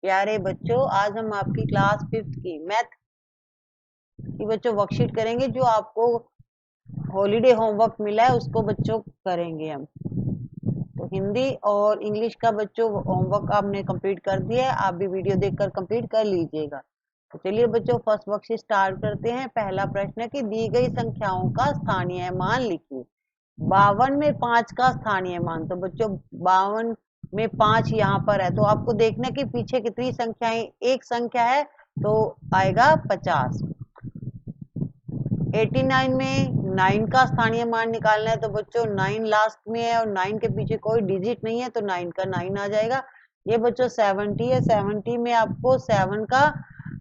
प्यारे बच्चों, आज हम आपकी क्लास 5th की मैथ की बच्चों वर्कशीट करेंगे। जो आपको हॉलीडे होमवर्क मिला है उसको बच्चों करेंगे हम। तो हिंदी और इंग्लिश का बच्चों होमवर्क आपने कंप्लीट कर दिया है, आप भी वीडियो देखकर कंप्लीट कर लीजिएगा। तो चलिए बच्चों, फर्स्ट वर्कशीट स्टार्ट करते हैं। पहला प्रश्न है कि दी गई संख्याओं का स्थानीय मान लिखिए। 52 में 5 का स्थानीय मान, तो बच्चों 52 में 5 यहाँ पर है, तो आपको देखना कि पीछे कितनी संख्याएं, एक संख्या है तो आएगा 50। 89 में 9 का स्थानीय मान निकालना है, तो बच्चों 9 लास्ट में है और 9 के पीछे कोई डिजिट नहीं है, तो 9 का 9 आ जाएगा। ये बच्चों 70 है, 70 में आपको 7 का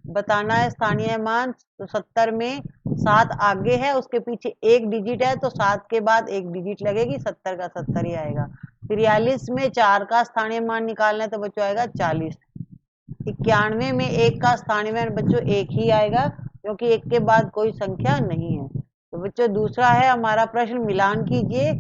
बताना है स्थानीय मान। तो 70 में 7 आगे है, उसके पीछे एक डिजिट है, तो 7 के बाद एक डिजिट लगेगी, 70 का 70 ही आएगा। 43 में 4 का स्थानीय मान निकालना है, तो बच्चों आएगा 40। 91 में 1 का स्थानीय मान बच्चों 1 ही आएगा, क्योंकि 1 के बाद कोई संख्या नहीं है। तो बच्चों दूसरा है हमारा प्रश्न, मिलान कीजिए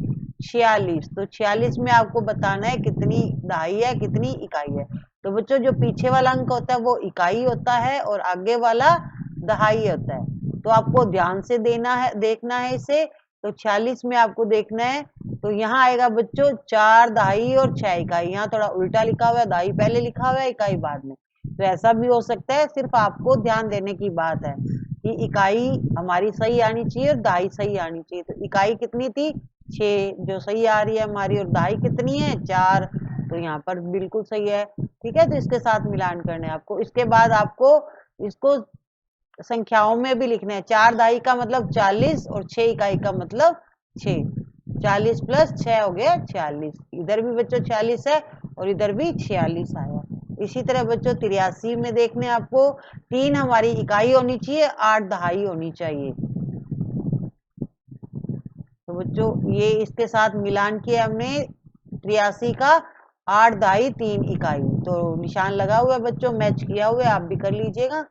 46। तो 46 में आपको बताना है कितनी दहाई है, कितनी इकाई है। तो बच्चों जो पीछे वाला अंक होता है वो इकाई होता है और आगे वाला दहाई होता है। तो आपको ध्यान से देना है, देखना है इसे। तो 46 में आपको देखना है, तो यहाँ आएगा बच्चों 4 दहाई और 6 इकाई। यहाँ थोड़ा उल्टा लिखा हुआ है, दहाई पहले लिखा हुआ है, इकाई बाद में। तो ऐसा भी हो सकता है, सिर्फ आपको ध्यान देने की बात है कि इकाई हमारी सही आनी चाहिए और दहाई सही आनी चाहिए। तो इकाई कितनी थी 6 जो सही आ रही है हमारी, और दहाई कितनी है 4, तो यहाँ पर बिल्कुल सही है। ठीक है, तो इसके साथ मिलान करना है आपको। इसके बाद आपको इसको संख्याओं में भी लिखना है। 4 दहाई का मतलब 40 और 6 इकाई का मतलब 6। 40 प्लस 6 हो गया 46। इधर भी बच्चों 46 है और इधर भी 46 आया। इसी तरह बच्चों 83 में देखने आपको 3 हमारी इकाई होनी चाहिए, 8 दहाई होनी चाहिए। तो बच्चों ये इसके साथ मिलान किया हमने 83 का, 8 दहाई 3 इकाई, तो निशान लगा हुआ है बच्चों, मैच किया हुआ है, आप भी कर लीजिएगा।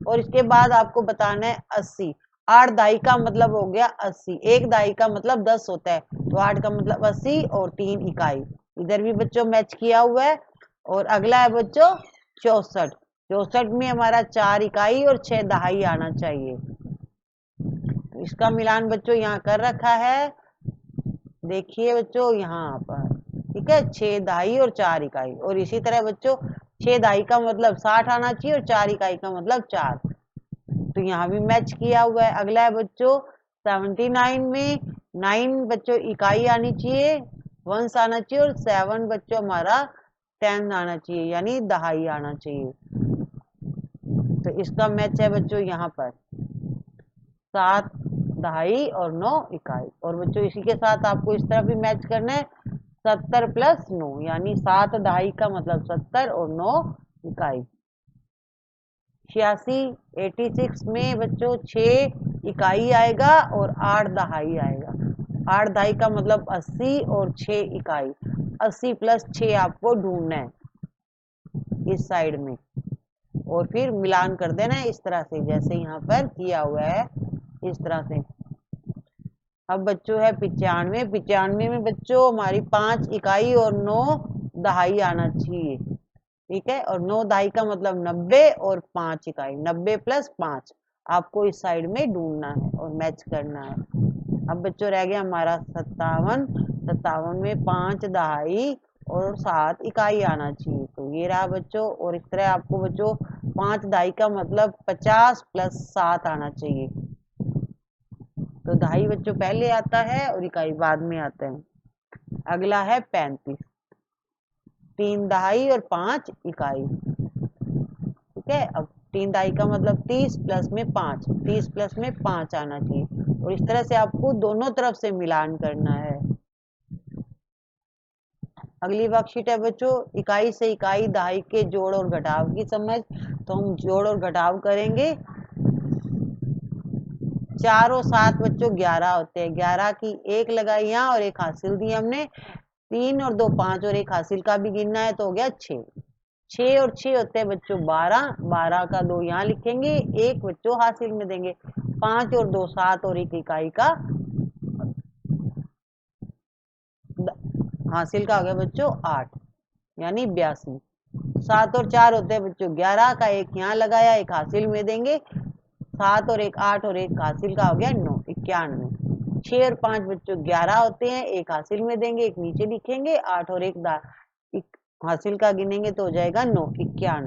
और इसके बाद आपको बताना है 80। 8 दहाई का मतलब हो गया 80, एक दहाई का मतलब 10 होता है, तो 8 का मतलब 80 और 3 इकाई। इधर भी बच्चों मैच किया हुआ है। और अगला है बच्चों 64। 64 में हमारा 4 इकाई और 6 दहाई आना चाहिए। इसका मिलान बच्चों यहाँ कर रखा है, देखिए बच्चों यहाँ पर। ठीक है, 6 दहाई और 4 इकाई। और इसी तरह बच्चों 6 दहाई का मतलब 60 आना चाहिए और 4 इकाई का मतलब 4, तो यहाँ भी मैच किया हुआ है। अगला है बच्चों 79 में 9 बच्चों इकाई आनी चाहिए, 1 आना चाहिए, और 7 बच्चों हमारा 10 आना चाहिए, यानी दहाई आना चाहिए। तो इसका मैच है बच्चों यहाँ पर 7 दहाई और 9 इकाई। और बच्चों इसी के साथ आपको इस तरह भी मैच करना है 70 प्लस 9, यानी 7 दहाई का मतलब 70 और 9 इकाई। 86 में बच्चों 6 इकाई आएगा और 8 दहाई आएगा। 8 दहाई का मतलब 80 और 6 इकाई। 80 प्लस 6 आपको ढूंढना है इस साइड में, और फिर मिलान कर देना है इस तरह से जैसे यहाँ पर किया हुआ है, इस तरह से। अब बच्चों है 95। 95 में बच्चों हमारी 5 इकाई और 9 दहाई आना चाहिए। ठीक है, और 9 दहाई का मतलब 90 और 5 इकाई, 90 प्लस 5 आपको इस साइड में ढूंढना है और मैच करना है। अब बच्चों रह गया हमारा 57। 57 में 5 दहाई और 7 इकाई आना चाहिए, तो ये रहा बच्चों। और इस तरह आपको बच्चों 5 दहाई का मतलब 50 प्लस 7 आना चाहिए। तो दहाई बच्चों पहले आता है और इकाई बाद में आता है। अगला है 35। 3 दहाई और 5 इकाई। ठीक है, अब 3 दहाई का मतलब 30 प्लस में 5, 30 प्लस में 5 आना चाहिए। और इस तरह से आपको दोनों तरफ से मिलान करना है। अगली वर्कशीट है बच्चों इकाई से इकाई दहाई के जोड़ और घटाव की समझ। तो हम जोड़ और घटाव करेंगे। 4 और 7 बच्चों 11 होते हैं, 11 की 1 लगाई यहाँ और 1 हासिल दी हमने। 3 और 2 5 और 1 हासिल का भी गिनना है, तो हो गया 6। 6 और 6 होते हैं बच्चों 12, 12 का 2 यहाँ लिखेंगे, 1 बच्चों हासिल में देंगे। 5 और 2 7 और 1 इकाई का हासिल का हो गया बच्चों 8, यानी 82। 7 और 4 होते हैं बच्चों 11 का, एक यहाँ लगाया, एक हासिल में देंगे, 7 और 1 8 और एक हासिल का हो गया 9, 91। 6 और 5 बच्चों 11 होते हैं, एक हासिल में देंगे, एक नीचे लिखेंगे, 8 और एक हासिल का गिनेंगे तो हो जाएगा 9, 91।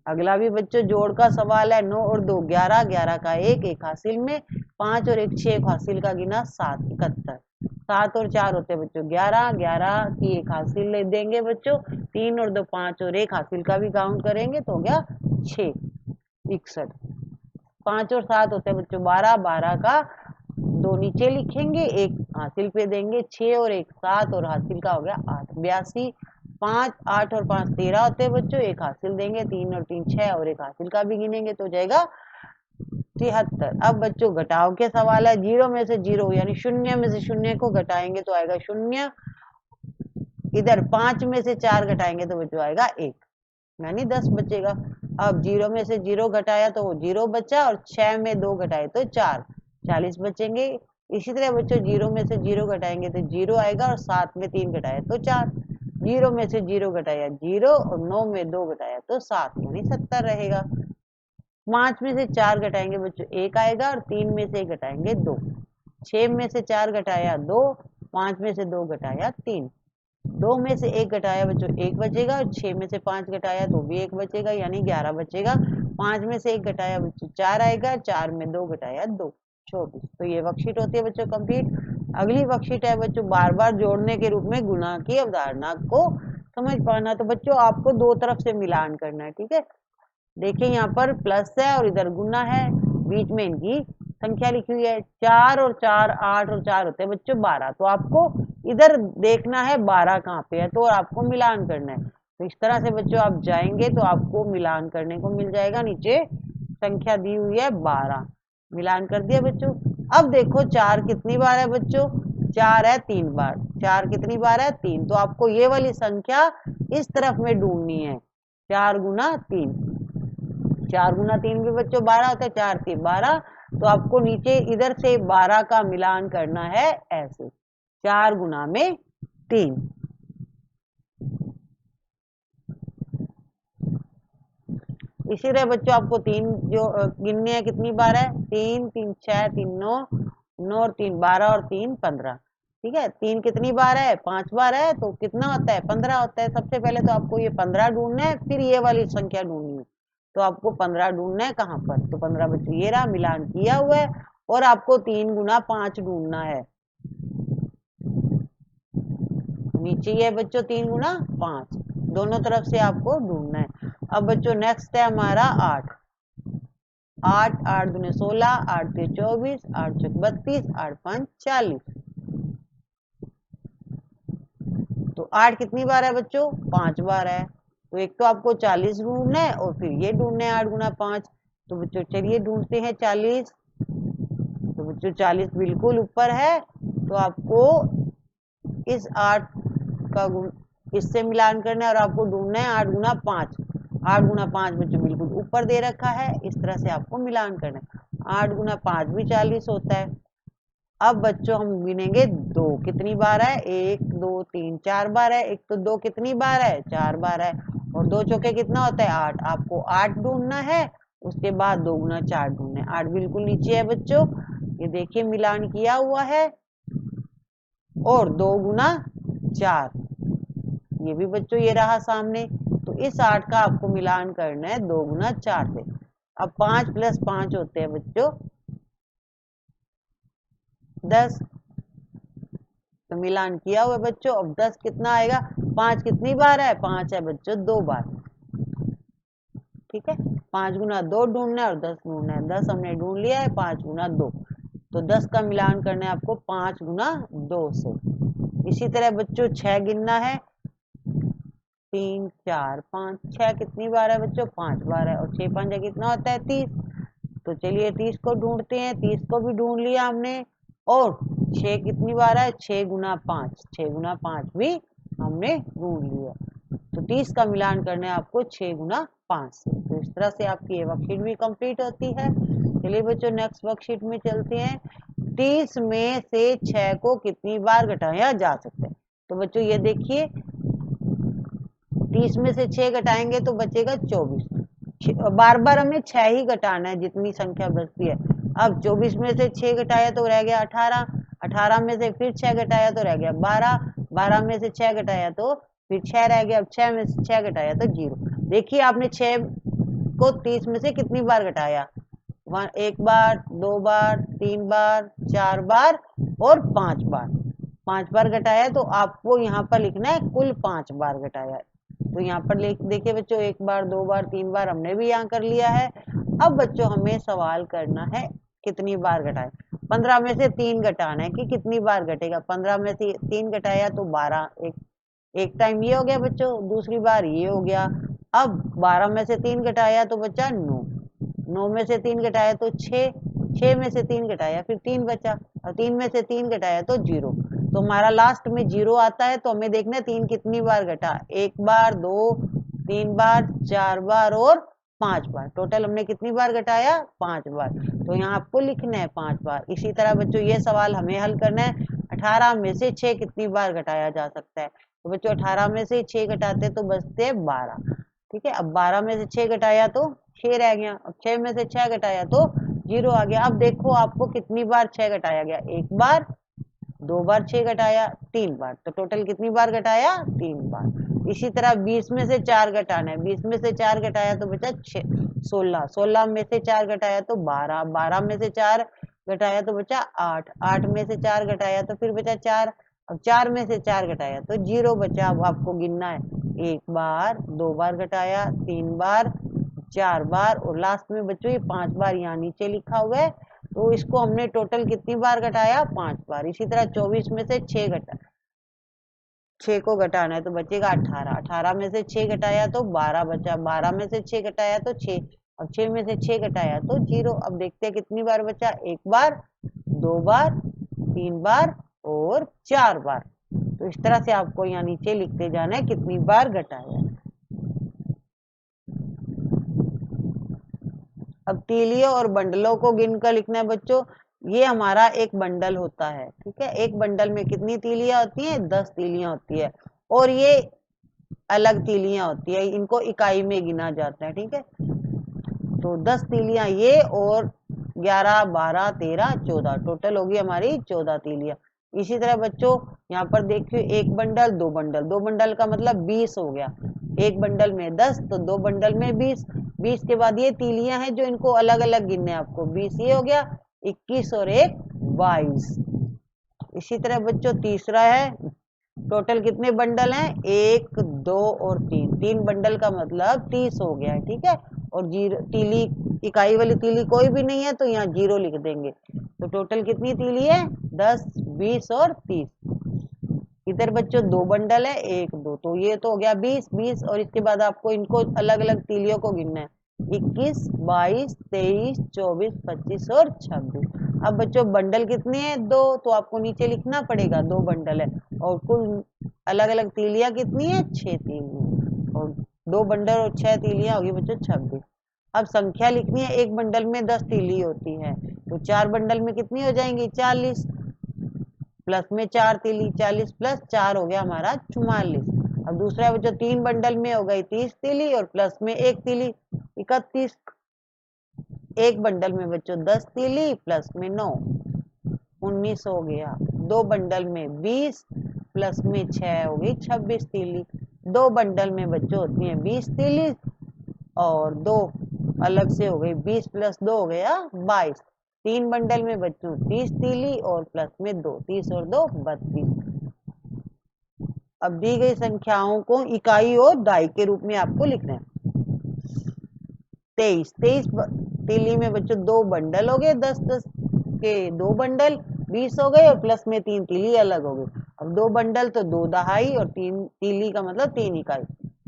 अगला भी बच्चों जोड़ का सवाल है, 9 और 2 11, 11 का एक हासिल में, 5 और एक 6 हासिल का गिना 7, 71। 7 और 4 होते हैं बच्चों 11, 11 की एक हासिल ले देंगे बच्चों, 3 और 2 5 और एक हासिल का भी काउंट करेंगे तो हो गया 6, 61। 5 और 7 होते हैं बच्चों 12, 12 का 2 नीचे लिखेंगे, एक हासिल पे देंगे, 6 और एक 7 और हासिल का हो गया 8, 82। 5 8 और 5 13 होते हैं बच्चों, एक हासिल देंगे, 3 और 3 6 और एक हासिल का भी गिनेंगे तो हो जाएगा 73। अब बच्चों घटाव के सवाल है, 0 में से 0 यानी शून्य में से शून्य को घटाएंगे तो आएगा 0, इधर 5 में से 4 घटाएंगे तो बच्चों आएगा 1, यानी 10 बचेगा। अब 0 में से 0 घटाया तो 0 बचा, और 6 में 2 घटाए तो 4, 40 बचेंगे। इसी तरह बच्चों 0 में से 0 घटाएंगे तो 0 आएगा, और 7 में 3 घटाए तो 4, 0 में से 0 घटाया 0, और 9 में 2 घटाया तो 7, यानी 70 रहेगा। 5 में से 4 घटाएंगे बच्चों 1 आएगा, और 3 में से 1 घटाएंगे 2, 6 में से 4 घटाया 2, 5 में से 2 घटाया 3, 2 में से 1 घटाया बच्चों 1 बचेगा, और 6 में से 5 घटाया तो भी 1 बचेगा, यानी 11 बचेगा। 5 में से 1 घटाया बच्चों 4 आएगा, 4 में 2 घटाया 2, 24। तो ये वर्कशीट होती है बच्चों कंप्लीट। अगली वर्कशीट है बच्चों बार बार जोड़ने के रूप में गुणा की अवधारणा को समझ पाना। तो बच्चों आपको दो तरफ से मिलान करना है, ठीक है। देखिए यहाँ पर प्लस है और इधर गुना है, बीच में इनकी संख्या लिखी हुई है। 4 और 4 8 और 4 होते हैं बच्चों 12, तो आपको इधर देखना है 12 कहाँ पे है, तो आपको मिलान करना है। तो इस तरह से बच्चों आप जाएंगे तो आपको मिलान करने को मिल जाएगा, नीचे संख्या दी हुई है 12, मिलान कर दिया बच्चों। अब देखो 4 कितनी बार है बच्चों, 4 है 3 बार, 4 कितनी बार है 3, तो आपको ये वाली संख्या इस तरफ में ढूंढनी है, 4 गुना 3, 4 गुना 3 भी बच्चों 12 होता है, 4 3 12, तो आपको नीचे इधर से 12 का मिलान करना है ऐसे, 4 गुना में 3। इसी तरह बच्चों आपको 3 जो गिनने हैं, कितनी बार है 3 3 6 3 9, 9 और 3 12 और 3 15, ठीक है। 3 कितनी बार है 5 बार है, तो कितना होता है 15 होता है। सबसे पहले तो आपको ये 15 ढूंढना है, फिर ये वाली संख्या ढूंढनी है। तो आपको 15 ढूंढना है कहाँ पर, तो 15 बच्चों ये रहा, मिलान किया हुआ है। और आपको 3 गुना 5 ढूंढना है, नीचे ये बच्चों 3 गुना 5, दोनों तरफ से आपको ढूंढना है। अब बच्चों नेक्स्ट है हमारा 8, 8 8 दूने 16, 8 3 24, 8 चौक 32, 8 5 40। तो 8 कितनी बार है बच्चों 5 बार है, तो एक तो आपको 40 ढूंढना है और फिर ये ढूंढना है 8 गुना 5। तो बच्चों चलिए ढूंढते हैं 40। तो बच्चों 40 बिल्कुल ऊपर है, तो आपको इस 8 का गुण इससे मिलान करना है, और आपको ढूंढना है 8 गुना 5। 8 गुना 5 बच्चों बिल्कुल ऊपर दे रखा है, इस तरह से आपको मिलान करना है। 8 गुना 5 भी 40 होता है। अब बच्चों हम गिनेंगे 2 कितनी बार है, 1 2 3 4 बार है, एक तो 2 कितनी बार है 4 बार है, और 2 चौके कितना होता है 8। आपको 8 ढूंढना है, उसके बाद 2 गुना 4 ढूंढना है। 8 बिल्कुल नीचे है बच्चों, ये देखिए मिलान किया हुआ है, और 2 गुना 4 ये भी बच्चों ये रहा सामने। तो इस 8 का आपको मिलान करना है 2 गुना 4 से। अब 5 प्लस 5 होते हैं बच्चों 10, तो मिलान किया हुआ बच्चों। अब 10 कितना आएगा, 5 कितनी बार है 5 है बच्चों 2 बार, ठीक है। 5 गुना 2 ढूंढना है और 10 ढूंढना है। 10 हमने ढूंढ लिया है, 5 गुना 2, तो 10 का मिलान करना है आपको 5 गुना 2 से। इसी तरह बच्चों 6 गिनना है, 3 4 5, 6 कितनी बार है बच्चों 5 बार है, और 6 5 कितना होता है 30। तो चलिए 30 को ढूंढते हैं, 30 को भी ढूंढ लिया हमने, और 6 कितनी बार है 6 गुना 5, 6 गुना 5 भी हमने ढूंढ लिया। तो 30 का मिलान करना है आपको 6 गुना 5 से। तो इस तरह से आपकी ये वर्कशीट भी कंप्लीट होती है। चलिए बच्चों नेक्स्ट वर्कशीट में चलते हैं। 30 में से 6 को कितनी बार घटाया जा सकता है। तो बच्चों ये देखिए 30 में से 6 घटाएंगे तो बचेगा 24। बार बार हमें 6 ही घटाना है जितनी संख्या बचती है। अब 24 में से 6 घटाया तो रह गया 18, 18 में से फिर 6 घटाया तो रह गया 12, 12 में से 6 घटाया तो फिर 6 रह गया। अब 6 में से 6 घटाया तो 0। देखिए आपने 6 को 30 में से कितनी बार घटाया, 1 बार, 2 बार, 3 बार, 4 बार और 5 बार। 5 बार घटाया तो आपको यहाँ पर लिखना है कुल 5 बार घटाया है। तो यहाँ पर देखिए बच्चों 1 बार, 2 बार, 3 बार हमने भी यहाँ कर लिया है। अब बच्चों हमें सवाल करना है कितनी बार घटाए। 15 में से 3 घटाना है कि कितनी बार घटेगा। 15 में से 3 घटाया तो 12, एक टाइम ये हो गया बच्चों, दूसरी बार ये हो गया। अब 12 में से 3 घटाया तो बचा 9, 9 में से 3 घटाया तो 6, 6 में से 3 घटाया फिर 3 बचा, और 3 में से 3 घटाया तो 0। तो हमारा लास्ट में 0 आता है। तो हमें देखना है 3 कितनी बार घटा, 1 बार, 2, 3 बार, 4 बार और 5 बार। टोटल हमने कितनी बार घटाया, 5 बार। तो यहाँ आपको लिखना है 5 बार। इसी तरह बच्चों ये सवाल हमें हल करना है, 18 में से 6 कितनी बार घटाया जा सकता है। तो बच्चों 18 में से 6 घटाते तो बचते 12, ठीक है। अब 12 में से 6 घटाया तो 6 रह गया। अब 6 में से 6 घटाया तो 0 आ गया। अब देखो आपको कितनी बार 6 घटाया गया, 1 बार, 2 बार 6 घटाया, 3 बार। तो टोटल कितनी बार घटाया, 3 बार। इसी तरह 20 में से 4 घटाना है, 20 में से 4 घटाया तो बचा 16, 16 में से 4 घटाया तो 12, 12 में से 4 घटाया तो बचा 8, 8 में से 4 घटाया तो फिर बचा 4। अब 4 में से 4 घटाया तो 0 बचा। अब आपको गिनना है, 1 बार, 2 बार घटाया, 3 बार, 4 बार और लास्ट में बच्चों ये 5 बार यहाँ नीचे लिखा हुआ है। तो इसको हमने टोटल कितनी बार घटाया, 5 बार। इसी तरह 24 में से 6 घटा, 6 को घटाना है तो बचेगा 18, 18 में से 6 घटाया तो 12 बचा, 12 में से 6 घटाया तो 6, और 6 में से 6 घटाया तो 0। अब देखते हैं कितनी बार बचा, 1 बार, 2 बार, 3 बार और 4 बार। तो इस तरह से आपको यहाँ नीचे लिखते जाना है कितनी बार घटाया। अब तीलियों और बंडलों को गिनकर लिखना है बच्चों। ये हमारा एक बंडल होता है, ठीक है। एक बंडल में कितनी तीलियां होती हैं, 10 तीलियां होती है। और ये अलग तीलियां होती है, इनको इकाई में गिना जाता है, ठीक है। तो 10 तीलियां ये और 11, 12, 13, 14, टोटल होगी हमारी 14 तीलियां। इसी तरह बच्चों यहाँ पर देखिए एक बंडल, दो बंडल, दो बंडल का मतलब 20 हो गया। एक बंडल में 10 तो दो बंडल में 20। 20 के बाद ये तीलियां हैं जो इनको अलग अलग गिनने आपको, 20 ये हो गया, 21 और एक 22। इसी तरह बच्चों तीसरा है, टोटल कितने बंडल हैं, 1, 2 और 3, 3 बंडल का मतलब 30 हो गया है, ठीक है। और जीरो तीली, इकाई वाली तीली कोई भी नहीं है तो यहाँ 0 लिख देंगे। तो टोटल कितनी तीली है, 10, 20 और 30। इधर बच्चों दो बंडल है, 1, 2, तो ये तो हो गया 20, 20 और इसके बाद आपको इनको अलग अलग तीलियों को गिनना है, 21, 22, 23, 24, 25 और 26। अब बच्चों बंडल कितने हैं, 2, तो आपको नीचे लिखना पड़ेगा 2 बंडल है। और कुल अलग अलग तीलियां कितनी है, 6 तीलियां। और 2 बंडल और 6 तीलियां होगी बच्चों 26। अब संख्या लिखनी है, एक बंडल में 10 तीली होती है तो 4 बंडल में कितनी हो जाएंगी, 40, प्लस में 4 तीली, 40 प्लस 4 हो गया हमारा 44। अब दूसरा बच्चों 3 बंडल में हो गई 30 तीली और प्लस में 1 तीली 31। एक बंडल में बच्चों 10 तीली प्लस में 9, 19 हो गया। 2 बंडल में 20 प्लस में 6 हो गई 26 तीली। 2 बंडल में बच्चों होती है 20 तीली और 2 अलग से हो गई, 20 प्लस 2 हो गया 22। 3 बंडल में बच्चों 30 तीली और प्लस में 2, 30 और 2 32। अब दी गई संख्याओं को इकाई और दाई के रूप में आपको लिखना है। 23 तीली में बच्चों 2 बंडल हो गए, 10 10 के 2 बंडल 20 हो गए और प्लस में 3 तीली अलग हो गई। अब 2 बंडल तो 2 दहाई और 3 तीली का मतलब 3 इकाई।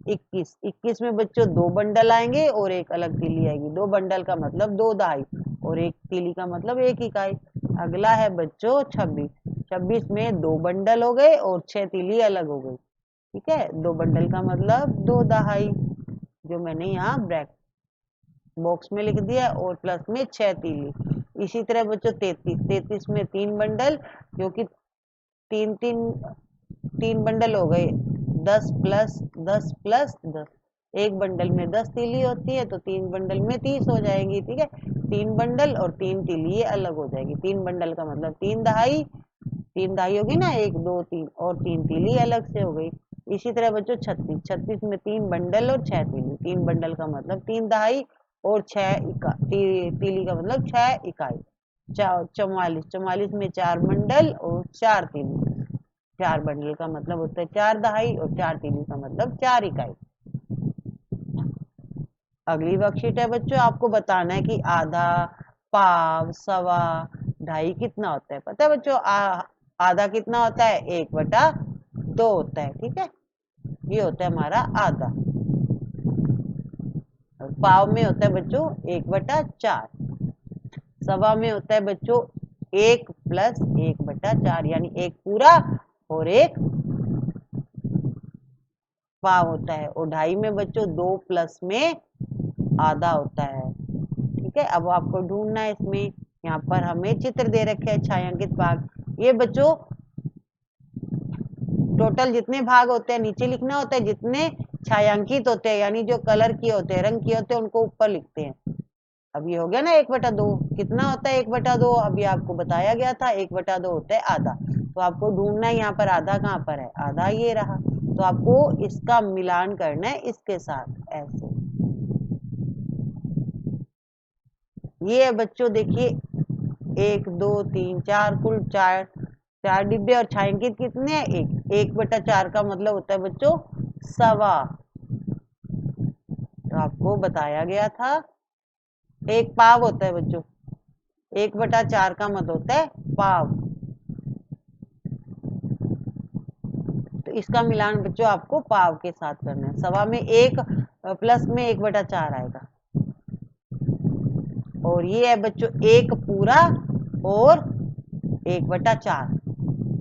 21 में बच्चों 2 बंडल आएंगे और एक अलग तीली आएगी। 2 बंडल का मतलब 2 दहाई और एक तीली का मतलब 1 इकाई। अगला है बच्चों 26 में 2 बंडल हो गए और 6 तीली अलग हो गई, ठीक है। 2 बंडल का मतलब 2 दहाई, जो मैंने यहाँ ब्रैकेट बॉक्स में लिख दिया और प्लस में 6 तीली। इसी तरह बच्चों 33 में 3 बंडल, जो कि तीन बंडल हो गए, 10 प्लस 10 प्लस 10, एक बंडल में 10 तीली होती है तो 3 बंडल में 30 हो जाएंगी। ठीक है, 3 बंडल और 3 तीली ये अलग हो जाएगी। 3 बंडल का मतलब 3 दहाई, 3 दहाई होगी ना, 1 2 3, और 3 तीली अलग से हो गई। इसी तरह बच्चों 36, 36 में 3 बंडल और 6 तीली, 3 बंडल का मतलब 3 दहाई और 6 तीली का मतलब 6 इकाई। 44, 44 में 4 बंडल और 4 तीली, 4 बंडल का मतलब होता है 4 दहाई और 4 तीली का मतलब 4 इकाई। अगली वर्कशीट है बच्चों, आपको बताना है कि आधा, पाव, सवा, ढाई कितना होता है। पता है बच्चों, आधा कितना होता है, 1/2 होता है। ठीक है, ये होता है हमारा आधा। और पाव में होता है बच्चों 1/4। सवा में होता है बच्चों 1 प्लस 1/4, यानी 1 पूरा और 1 पाव होता है। और ढाई में बच्चों 2 प्लस में आधा होता है। ठीक है, अब आपको ढूंढना है इसमें, यहाँ पर हमें चित्र दे रखे हैं छायांकित भाग। ये बच्चों टोटल जितने भाग होते हैं नीचे लिखना होता है, जितने छायांकित होते हैं यानी जो कलर किए होते हैं, रंग किए होते हैं, उनको ऊपर लिखते हैं। अब ये हो गया ना 1/2, कितना होता है 1/2, अभी आपको बताया गया था 1/2 होता है आधा। तो आपको ढूंढना है यहाँ पर आधा कहाँ पर है, आधा ये रहा। तो आपको इसका मिलान करना है इसके साथ ऐसे। ये है बच्चों देखिए 1 2 3 4, कुल 4 डिब्बे, और छायांकित कितने हैं, 1। 1/4 का मतलब होता है बच्चों सवा। तो आपको बताया गया था। एक पाव होता है बच्चों, 1/4 का मतलब होता है पाव। तो इसका मिलान बच्चों आपको पाव के साथ करना है। सवा में 1 प्लस में 1/4 आएगा, और ये है बच्चों 1 पूरा और 1/4,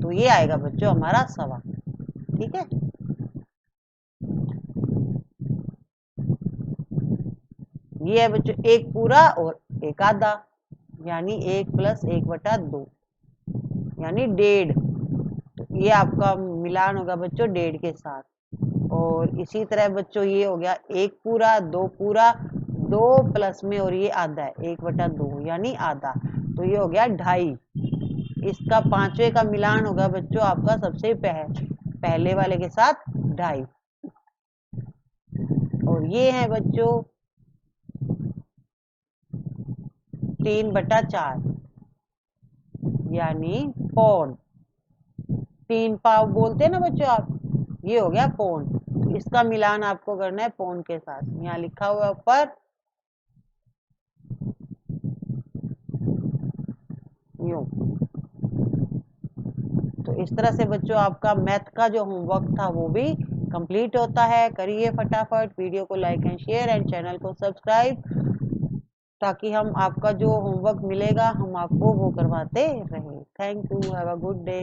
तो ये आएगा बच्चों हमारा सवा। ठीक है, ये है बच्चों 1 पूरा और 1 आधा, यानी 1 प्लस 1/2, यानी 1.5। तो ये आपका मिलान होगा बच्चों 1.5 के साथ। और इसी तरह बच्चों ये हो गया 1 पूरा, 2 पूरा, 2 प्लस में और ये आधा है 1/2, यानी आधा, तो ये हो गया 2.5। इसका 5वें का मिलान होगा बच्चों आपका सबसे पहले वाले के साथ 2.5। और ये है बच्चों 3/4, यानी पौन। 3 पाव बोलते हैं ना बच्चों आप, ये हो गया पौन। तो इसका मिलान आपको करना है पौन के साथ, यहाँ लिखा हुआ है ऊपर यूं। तो इस तरह से बच्चों आपका मैथ का जो होमवर्क था वो भी कंप्लीट होता है। करिए फटाफट, वीडियो को like and share and channel को सब्सक्राइब, ताकि हम आपका जो होमवर्क मिलेगा हम आपको वो करवाते रहें। Thank you, have a good day.